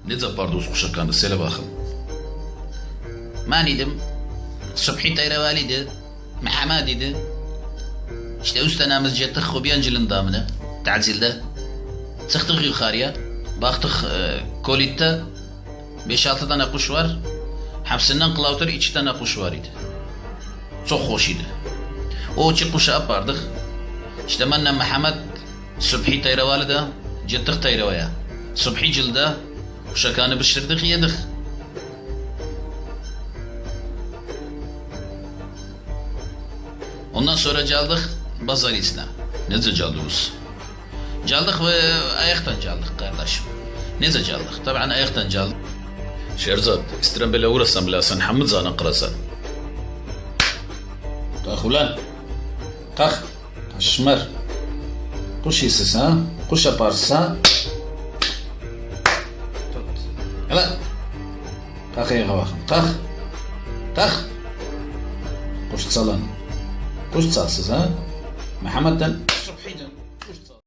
Ne zapardınız kuşakanı? Söyle bakın. Manidim. Subhi tayravaliydi. Muhammed idi. İşte üstenemiz cettik Hubyancıl'ın damını. Tatilde. Çıktık yukarıya. Baktık kolitte 5-6 tane kuş var. Hepsinden klavtır 2 tane kuş var idi. Çok hoş idi. O 2 kuşu yapardık. İşte benle Muhammed Subhi tayravalide cettik tayravaya. Subhi cilde kuşakanı pişirdik yedik. Ondan sonra geldik Bazalisine. Nece geldiniz? Geldik ve ayaktan geldik kardeşim. Nece geldik? Tabii ayaktan geldik. Şerzat, istedim böyle uğrasan bile sen Hamid Zan'ı kırasan. Kalk ulan. Kalk. Şımer. Kuş yiysiz ha? Kuş yaparsın ha? Tut. Hele. Kalk ayağa bakın. Kalk. Kalk. Kuş çalan. Kuş çalsız ha? Muhammed'den Subhi'den.